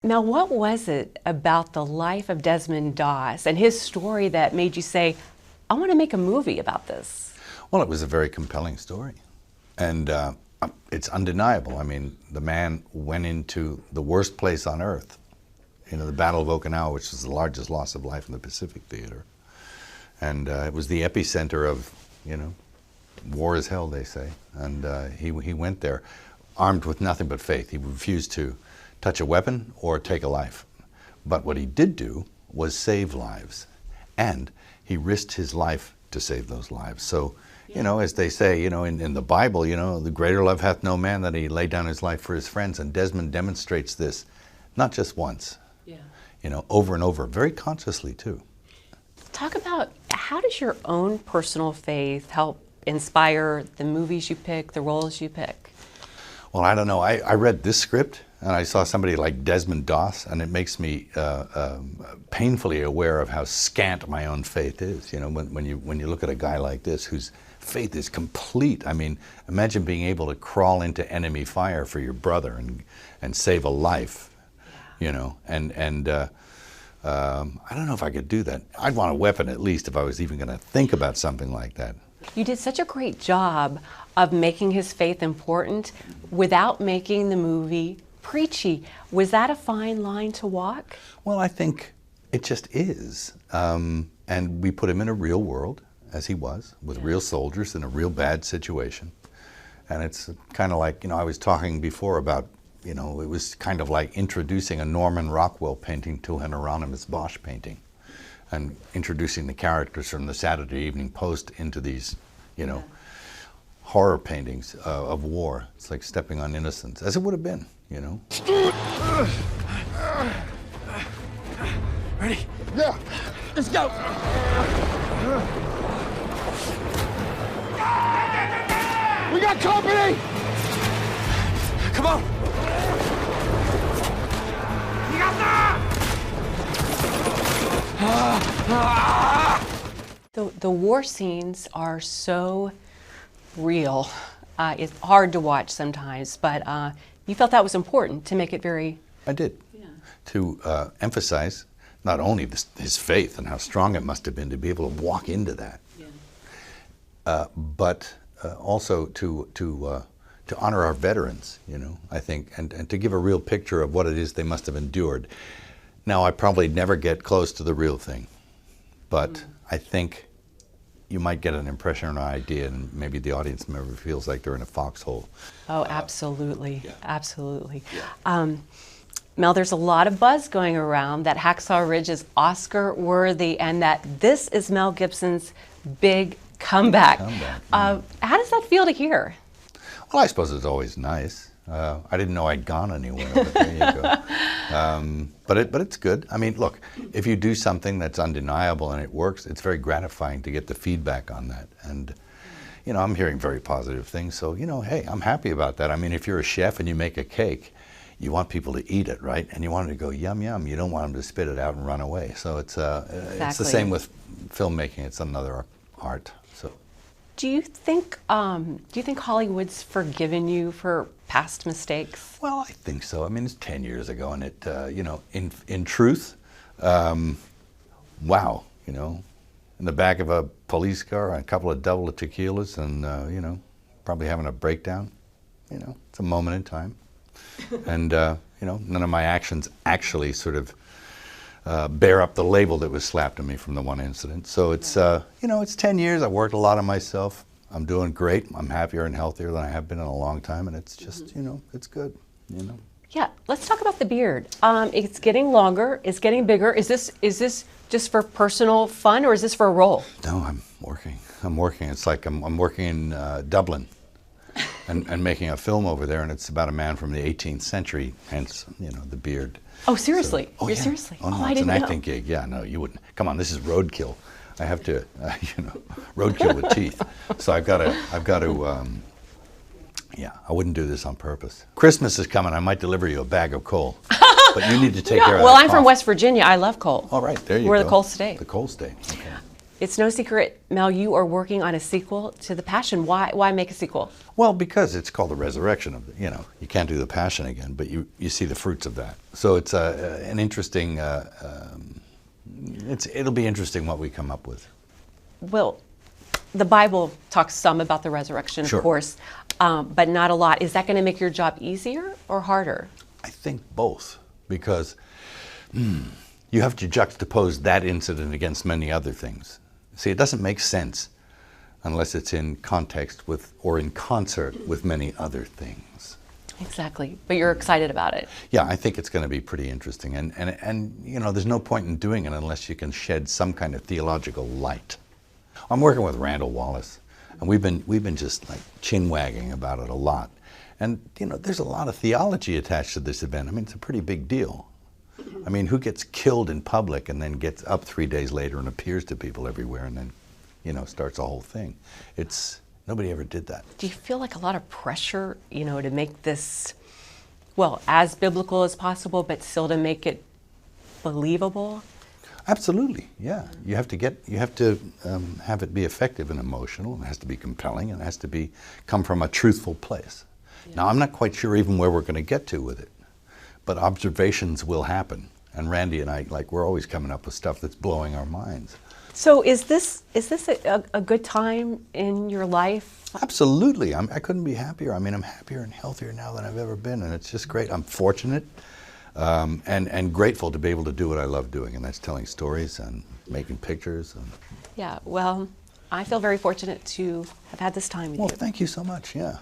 Now, what was it about the life of Desmond Doss and his story that made you say, I want to make a movie about this? Well, it was a very compelling story. And it's undeniable. I mean, the man went into the worst place on earth, the Battle of Okinawa, which was the largest loss of life in the Pacific theater. And it was the epicenter of, war is hell, they say. And he went there armed with nothing but faith. He refused to touch a weapon or take a life. But what he did do was save lives. And he risked his life to save those lives. So, as they say, in the Bible, the greater love hath no man than he laid down his life for his friends. And Desmond demonstrates this, not just once, over and over, very consciously too. Talk about how does your own personal faith help inspire the movies you pick, the roles you pick? Well, I don't know. I read this script and I saw somebody like Desmond Doss, and it makes me painfully aware of how scant my own faith is. When you look at a guy like this whose faith is complete. I mean, imagine being able to crawl into enemy fire for your brother and save a life. I don't know if I could do that. I'd want a weapon at least if I was even going to think about something like that. You did such a great job of making his faith important without making the movie preachy. Was that a fine line to walk? Well, I think it just is. And we put him in a real world, as he was, with real soldiers in a real bad situation. And it's kind of like, I was talking before about, it was kind of like introducing a Norman Rockwell painting to an Hieronymus Bosch painting, and introducing the characters from the Saturday Evening Post into these, horror paintings of war. It's like stepping on innocence, as it would have been, Ready? Yeah. Let's go! We got company! Come on! The war scenes are so real. It's hard to watch sometimes, but you felt that was important to make it very... I did. To emphasize not only his faith and how strong it must have been to be able to walk into that, but also to honor our veterans, I think, and to give a real picture of what it is they must have endured. Now, I probably never get close to the real thing, but I think you might get an impression or an idea, and maybe the audience member feels like they're in a foxhole. Oh, absolutely, absolutely. Mel, there's a lot of buzz going around that Hacksaw Ridge is Oscar-worthy and that this is Mel Gibson's big comeback. How does that feel to hear? Well, I suppose it's always nice. I didn't know I'd gone anywhere, but there you go. But it's good. I mean, look, if you do something that's undeniable and it works, it's very gratifying to get the feedback on that. And, I'm hearing very positive things, so, hey, I'm happy about that. I mean, if you're a chef and you make a cake, you want people to eat it, right? And you want them to go, yum, yum. You don't want them to spit it out and run away. So it's the same with filmmaking. It's another art. So. Do you think Hollywood's forgiven you for past mistakes? Well, I think so. I mean, it's 10 years ago, and it, in truth, wow, in the back of a police car, a couple of double tequilas, and probably having a breakdown. It's a moment in time, and none of my actions actually sort of bear up the label that was slapped on me from the one incident. So it's, it's 10 years. I've worked a lot on myself. I'm doing great. I'm happier and healthier than I have been in a long time, and it's just, it's good, Yeah, let's talk about the beard. It's getting longer. It's getting bigger. Is this just for personal fun, or is this for a role? No, I'm working. It's like I'm working in Dublin, and making a film over there, and it's about a man from the 18th century. Hence, the beard. Oh, seriously? So, You're yeah. seriously? Oh, no, I it's didn't an know. acting gig. Yeah, no, you wouldn't. Come on, this is roadkill. I have to, roadkill with teeth. So I've got to, yeah, I wouldn't do this on purpose. Christmas is coming. I might deliver you a bag of coal, but you need to take care of that. Well, I'm from cough. West Virginia. I love coal. All right, there you go. We're the coal state. The coal state. Okay. It's no secret, Mel, you are working on a sequel to The Passion. Why make a sequel? Well, because it's called the resurrection of the, you can't do the Passion again, but you see the fruits of that. So it's an interesting, it'll be interesting what we come up with. Well, the Bible talks some about the resurrection, Sure. of course, but not a lot. Is that going to make your job easier or harder? I think both, because you have to juxtapose that incident against many other things. See, it doesn't make sense unless it's in context with or in concert with many other things. Exactly. But you're excited about it. Yeah, I think it's going to be pretty interesting. And there's no point in doing it unless you can shed some kind of theological light. I'm working with Randall Wallace, and we've been just like chin-wagging about it a lot. And, there's a lot of theology attached to this event. I mean, it's a pretty big deal. I mean, who gets killed in public and then gets up 3 days later and appears to people everywhere and then, starts a whole thing? Nobody ever did that. Do you feel like a lot of pressure, to make this, well, as biblical as possible, but still to make it believable? Absolutely, yeah. You have to have it be effective and emotional. It has to be compelling, and it has to come from a truthful place. Yeah. Now, I'm not quite sure even where we're going to get to with it, but observations will happen. And Randy and I, we're always coming up with stuff that's blowing our minds. So is this a good time in your life? Absolutely. I couldn't be happier. I mean, I'm happier and healthier now than I've ever been, and it's just great. I'm fortunate and grateful to be able to do what I love doing, and that's telling stories and making pictures. Yeah, well, I feel very fortunate to have had this time with you. Well, thank you so much, yeah.